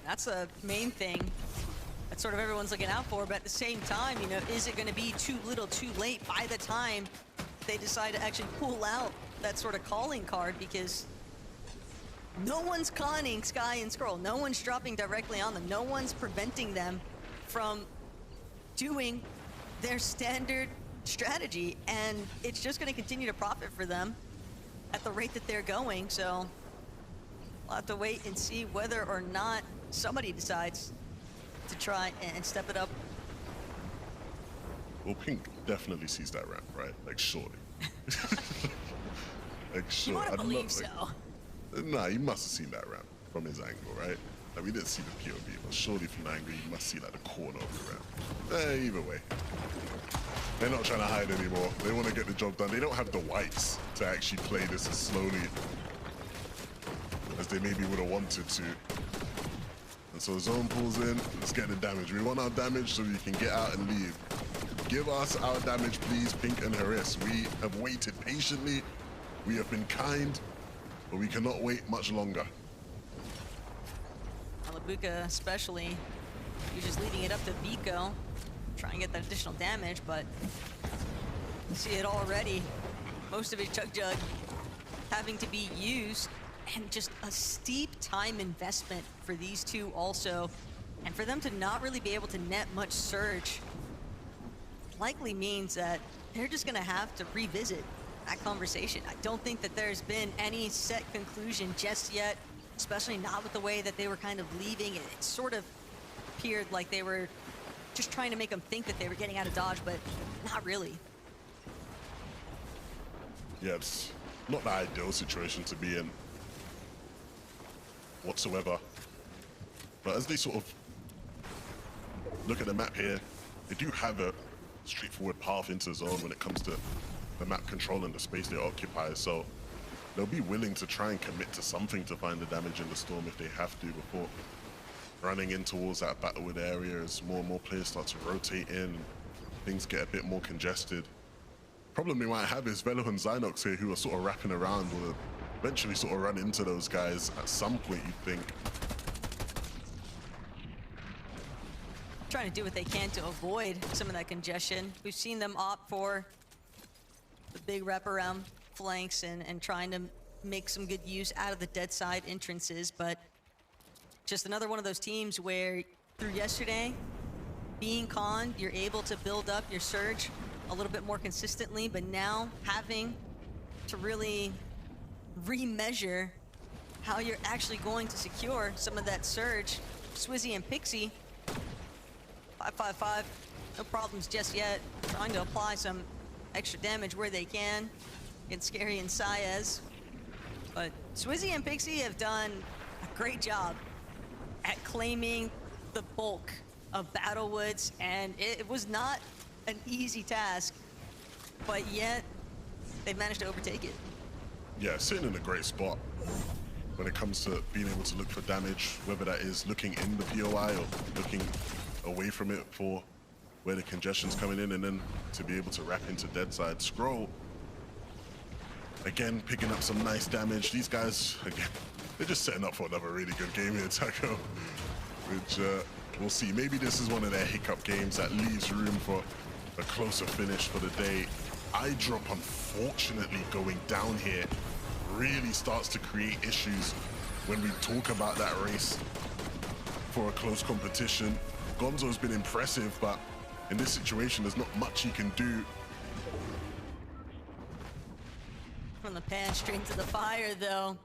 That's the main thing that sort of everyone's looking out for, but at the same time, you know, is it going to be too little too late by the time they decide to actually pull out that sort of calling card? Because no one's conning Sky and Scroll. No one's dropping directly on them. No one's preventing them from doing their standard strategy, and it's just going to continue to profit for them at the rate that they're going. So we'll have to wait and see whether or not somebody decides to try and step it up. Well, Pink definitely sees that ramp, right? Like, surely. Like, sure. You want to I'd believe love, so. Nah, he must have seen that ramp from his angle, right? Like, we didn't see the POV, but surely from the angle, you must see, like, the corner of the ramp. Either way. They're not trying to hide anymore. They want to get the job done. They don't have the whites to actually play this as slowly as they maybe would have wanted to. And so zone pulls in. Let's get the damage. We want our damage so we can get out and leave. Give us our damage, please, Pink and Haris. We have waited patiently. We have been kind, but we cannot wait much longer. Alabuka especially, he's just leading it up to Vico. Try and get that additional damage, but you see it already. Most of his Chug Jug having to be used, and just a steep time investment for these two also. And for them to not really be able to net much Surge likely means that they're just gonna have to revisit that conversation. I don't think that there's been any set conclusion just yet, especially not with the way that they were kind of leaving. It sort of appeared like they were just trying to make them think that they were getting out of dodge, but not really. Yeah, it's not the ideal situation to be in whatsoever. But as they sort of look at the map here, they do have a straightforward path into zone when it comes to the map control and the space they occupy. So they'll be willing to try and commit to something to find the damage in the storm if they have to before running in towards that battlewood area as more and more players start to rotate in. Things get a bit more congested. Problem we might have is Velo and Zynox here, who are sort of wrapping around, will eventually sort of run into those guys at some point, you'd think. Trying to do what they can to avoid some of that congestion. We've seen them opt for the big wraparound flanks and trying to make some good use out of the dead side entrances, but just another one of those teams where through yesterday, being conned, you're able to build up your Surge a little bit more consistently, but now having to really remeasure how you're actually going to secure some of that Surge. Swizzy and Pixie, 555, no problems just yet. Trying to apply some extra damage where they can against Scary and Saez. But Swizzy and Pixie have done a great job at claiming the bulk of Battlewoods, and it was not an easy task, but yet they've managed to overtake it. Yeah, sitting in a great spot when it comes to being able to look for damage, whether that is looking in the POI or looking away from it for where the congestion's coming in, and then to be able to wrap into dead side. Scroll, again, picking up some nice damage. These guys, again, they're just setting up for another really good game here, Taco, which we'll see. Maybe this is one of their hiccup games that leaves room for a closer finish for the day. iDrop, unfortunately, going down here really starts to create issues when we talk about that race for a close competition. Gonzo's been impressive, but in this situation, there's not much he can do. From the pan straight to the fire, though.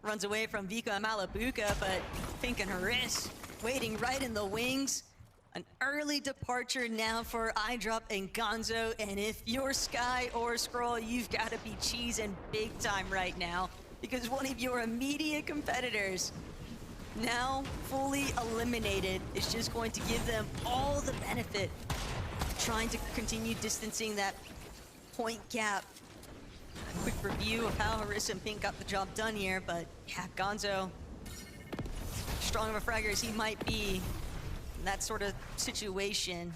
Runs away from Vico and Malabuka, but Pink and Haris waiting right in the wings. An early departure now for iDrop and Gonzo, and if you're Sky or Scroll, you've got to be cheesing big time right now, because one of your immediate competitors, now fully eliminated, is just going to give them all the benefit of trying to continue distancing that point gap. A quick review of how Haris and Pink got the job done here, but yeah, Gonzo, strong of a fragger as he might be, In that sort of situation,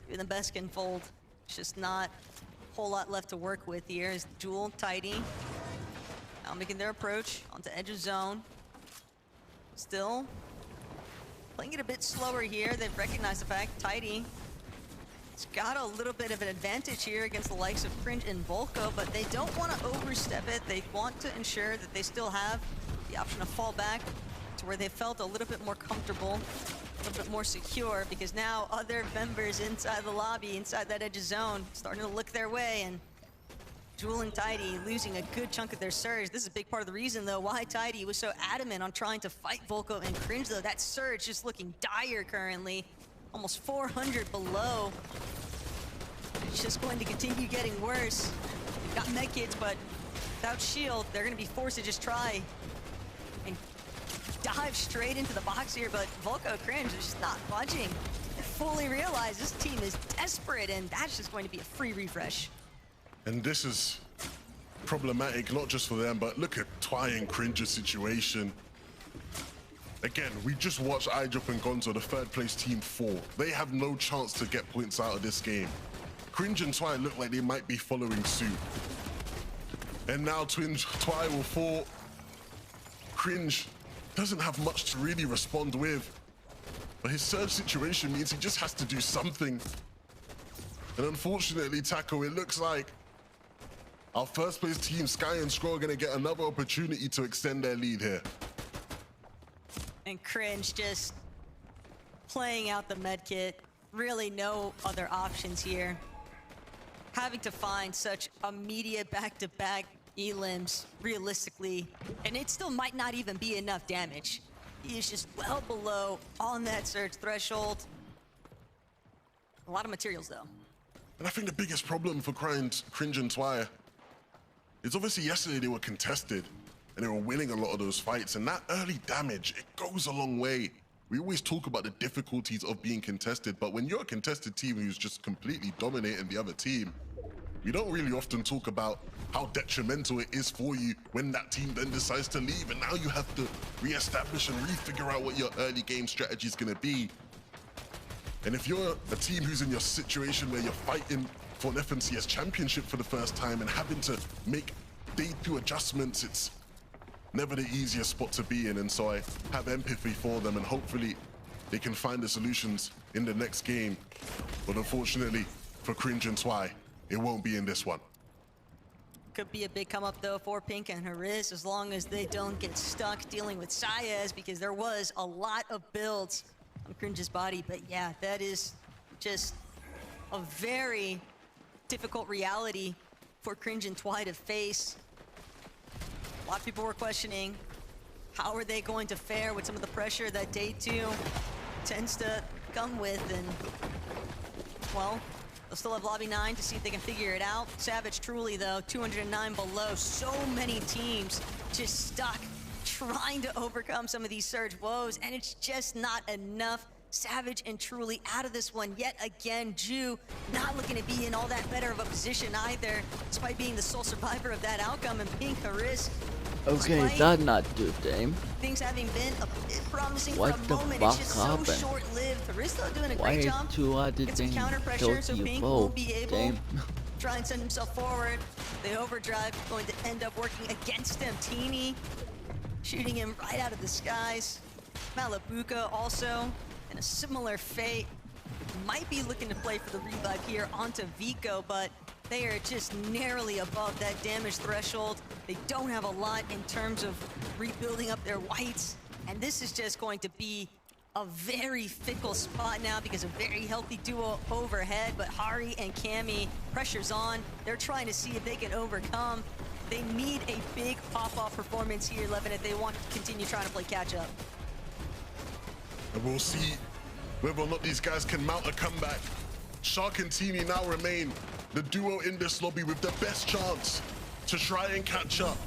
even the best can fold. It's just not a whole lot left to work with here. Is Jewel, Tidy, now making their approach onto edge of zone. Still playing it a bit slower here. They've recognized the fact Tidy has got a little bit of an advantage here against the likes of Cringe and Volko, but they don't want to overstep it. They want to ensure that they still have the option to fall back to where they felt a little bit more comfortable, a little bit more secure, because now other members inside the lobby, inside that edge of zone, starting to look their way, and Jewel and Tidy losing a good chunk of their surge. This is a big part of the reason, though, why Tidy was so adamant on trying to fight Volko and Cringe, though. That surge just looking dire currently. Almost 400 below. It's just going to continue getting worse. They've got med kits, but without shield, they're going to be forced to just try and dive straight into the box here, but Volko Cringe is just not budging. They fully realize this team is desperate, and that's just going to be a free refresh. And this is problematic, not just for them, but look at Twy and Cringe's situation. Again, we just watched iDrop and Gonzo, the third place team, fall. They have no chance to get points out of this game. Cringe and Twy look like they might be following suit. And now Twy will fall. Cringe doesn't have much to really respond with. But his surge situation means he just has to do something. And unfortunately, Taco, it looks like our first place team, Sky and Scroll, are going to get another opportunity to extend their lead here. And Cringe just playing out the medkit. Really no other options here. Having to find such immediate back-to-back elims, realistically, and it still might not even be enough damage. He is just well below on that surge threshold. A lot of materials, though. And I think the biggest problem for Cringe and Twy is obviously yesterday they were contested and they were winning a lot of those fights, and that early damage, it goes a long way. We always talk about the difficulties of being contested, but when you're a contested team who's just completely dominating the other team, we don't really often talk about how detrimental it is for you when that team then decides to leave, and now you have to re-establish and re-figure out what your early game strategy is going to be. And if you're a team who's in your situation where you're fighting for an FNCS championship for the first time and having to make day 2 adjustments, it's never the easiest spot to be in. And so I have empathy for them, and hopefully they can find the solutions in the next game. But unfortunately for Cringe and Twy, it won't be in this one. Could be a big come up, though, for Pink and Haris, as long as they don't get stuck dealing with Sayez, because there was a lot of builds on Cringe's body. But yeah, that is just a very difficult reality for Cringe and Twy to face. A lot of people were questioning how are they going to fare with some of the pressure that day 2 tends to come with, and well, they'll still have lobby 9 to see if they can figure it out. Savage truly, though, 209 below. So many teams just stuck trying to overcome some of these surge woes, and it's just not enough. Savage and Truly out of this one yet again. Ju not looking to be in all that better of a position either, despite being the sole survivor of that outcome. And Pink Haris, Okay, that not do thing. things having been a bit promising What for a the moment, fuck it's just happened? so short-lived. Haris though doing a Why great job. two other Get some things counter pressure, killed so you Pink will both? be able Damn. try and send himself forward. The overdrive going to end up working against him. Teeny shooting him right out of the skies. Malabuka also in a similar fate. Might be looking to play for the revive here onto Vico, but they are just narrowly above that damage threshold. They don't have a lot in terms of rebuilding up their whites, and this is just going to be a very fickle spot now because a very healthy duo overhead. But Hari and Cammy, pressure's on. They're trying to see if they can overcome. They need a big pop-off performance here, Levin, if they want to continue trying to play catch-up. And we'll see whether or not these guys can mount a comeback. Shark and Teeny now remain the duo in this lobby with the best chance to try and catch up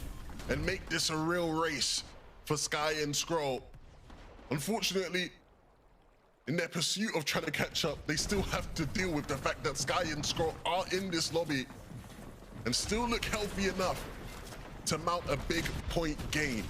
and make this a real race for Sky and Scroll. Unfortunately, in their pursuit of trying to catch up, they still have to deal with the fact that Sky and Scroll are in this lobby and still look healthy enough to mount a big point gain.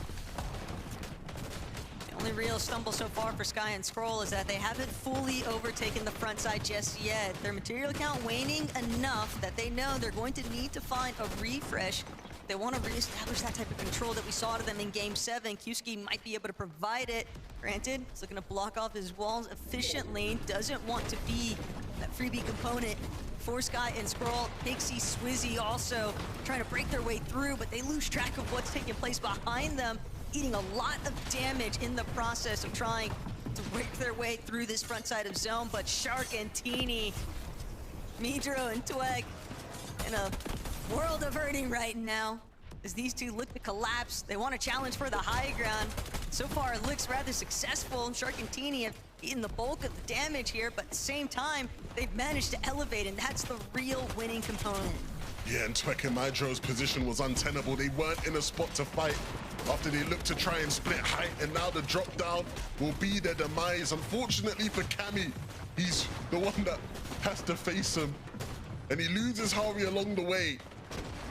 The Only real stumble so far for Sky and Scroll is that they haven't fully overtaken the front side just yet. Their material count waning enough that they know they're going to need to find a refresh. They want to reestablish that type of control that we saw to them in Game 7. Kuski might be able to provide it. Granted, he's looking to block off his walls efficiently. Doesn't want to be that freebie component for Sky and Scroll. Pixie, Swizzy also trying to break their way through, but they lose track of what's taking place behind them, eating a lot of damage in the process of trying to break their way through this front side of zone. But Shark and Teeny, Midro and Tweg in a world of hurting right now as these two look to collapse. They want to challenge for the high ground. So far, it looks rather successful. Shark and Teeny have eaten the bulk of the damage here, but at the same time, they've managed to elevate, and that's the real winning component. Yeah, and Twek and Midro's position was untenable. They weren't in a spot to fight after they looked to try and split height, and now the drop down will be their demise. Unfortunately for Cammy, he's the one that has to face him, and he loses Hari along the way.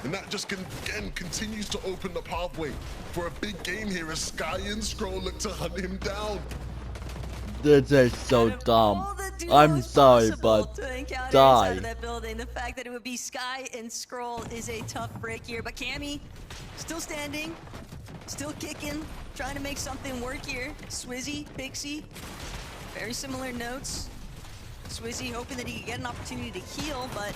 And that just again continues to open the pathway for a big game here as Sky and Scroll look to hunt him down. This is so dumb. I'm sorry, but die. Of that building. The fact that it would be Sky and Scroll is a tough break here, but Cammy still standing, still kicking, trying to make something work here. Swizzy, Pixie, very similar notes. Swizzy hoping that he can get an opportunity to heal, but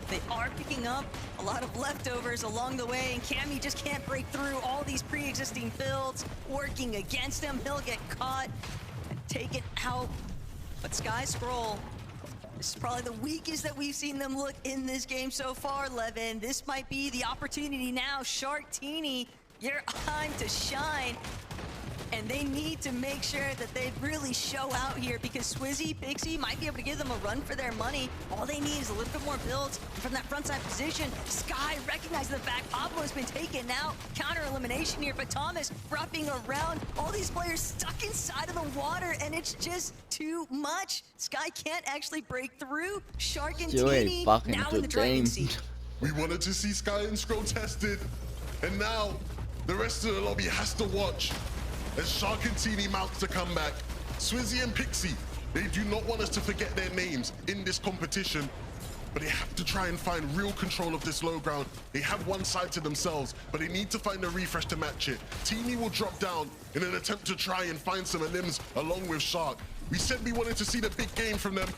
they are picking up a lot of leftovers along the way, and Cammy just can't break through all these pre-existing builds working against him. He'll get caught and taken out. But Sky Scroll, this is probably the weakest that we've seen them look in this game so far, Levin. This might be the opportunity now. Shark, Teeny, your time to shine. And they need to make sure that they really show out here, because Swizzy, Pixie might be able to give them a run for their money. All they need is a little bit more builds from that front side position. Sky recognizing the fact Pablo's been taken out. Counter elimination here, but Thomas wrapping around. All these players stuck inside of the water, and it's just too much. Sky can't actually break through. Shark and Teeny now in the driving seat. We wanted to see Sky and Scroll tested, and now the rest of the lobby has to watch as Shark and Teeny mounts to come back. Swizzy and Pixie, they do not want us to forget their names in this competition, but they have to try and find real control of this low ground. They have one side to themselves, but they need to find a refresh to match it. Teeny will drop down in an attempt to try and find some limbs along with Shark. We said we wanted to see the big game from them,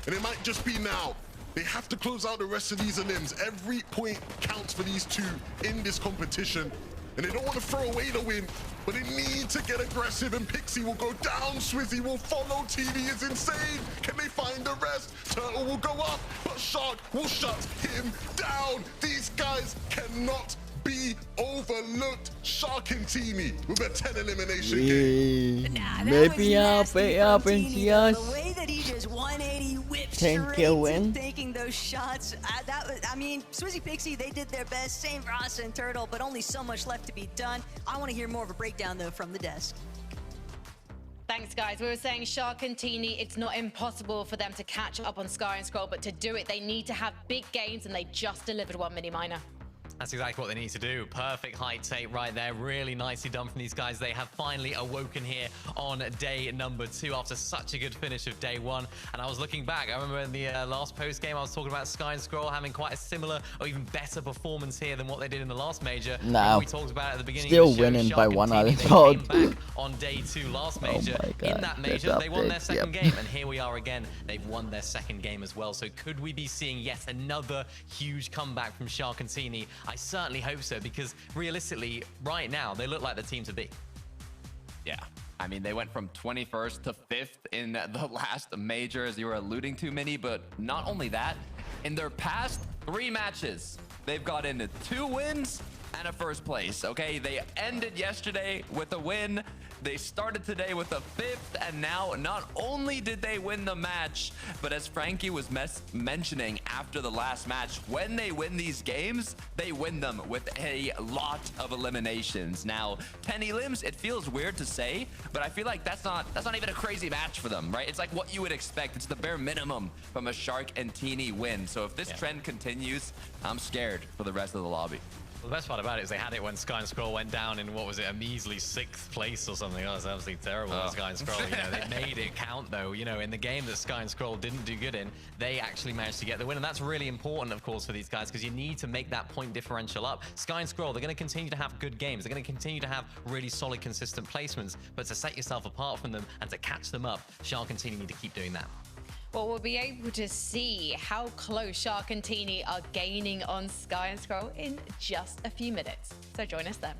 and it might just be now. They have to close out the rest of these limbs. Every point counts for these two in this competition, and they don't want to throw away the win, but they need to get aggressive, and Pixie will go down. Swizzy will follow. TV is insane. Can they find the rest? Turtle will go up, but Shark will shut him down. These guys cannot be overlooked. Shark and Teeny with a 10 elimination game. Maybe I'll pay up and see us. The way that he just 180 whipped 10 kill win. taking those shots. I mean, Swizzy Pixie, they did their best. Same for us and Turtle, but only so much left to be done. I want to hear more of a breakdown, though, from the desk. Thanks, guys. We were saying Shark and Teeny, it's not impossible for them to catch up on Sky and Scroll, but to do it, they need to have big games, and they just delivered one, Mini Miner. That's exactly what they need to do. Perfect height take right there. Really nicely done from these guys. They have finally awoken here on day number 2 after such a good finish of day 1. And I was looking back. I remember in the last post game, I was talking about Sky and Scroll having quite a similar or even better performance here than what they did in the last major. No. We talked about at the beginning Still of the show, winning Shark by and 1 Teeny, out of they 4. came back on day 2 last major. Oh my God. In that major, they won their second Yep. game. And here we are again. They've won their second game as well. So could we be seeing yet another huge comeback from Shark and Teeny? I certainly hope so, because realistically, right now, they look like the team to be. Yeah. I mean, they went from 21st to 5th in the last major, as you were alluding to, Minnie. But not only that, in their past 3 matches, they've gotten 2 wins and a first place. Okay, they ended yesterday with a win. They started today with a 5th, and now not only did they win the match, but as Frankie was mentioning after the last match, when they win these games, they win them with a lot of eliminations. Now, 10 elims, it feels weird to say, but I feel like that's not even a crazy match for them, right? It's like what you would expect. It's the bare minimum from a Shark and Teeny win. So if this trend continues, I'm scared for the rest of the lobby. Well, the best part about it is they had it when Sky and Scroll went down in, what was it, a measly 6th place or something. Oh, it's absolutely terrible. Sky and Scroll, they made it count though. In the game that Sky and Scroll didn't do good in, they actually managed to get the win. And that's really important, of course, for these guys, because you need to make that point differential up. Sky and Scroll, they're going to continue to have good games. They're going to continue to have really solid, consistent placements. But to set yourself apart from them and to catch them up, Shark and Teeny need to keep doing that. Well, we'll be able to see how close Shark and Teeny are gaining on Sky and Scroll in just a few minutes. So join us then.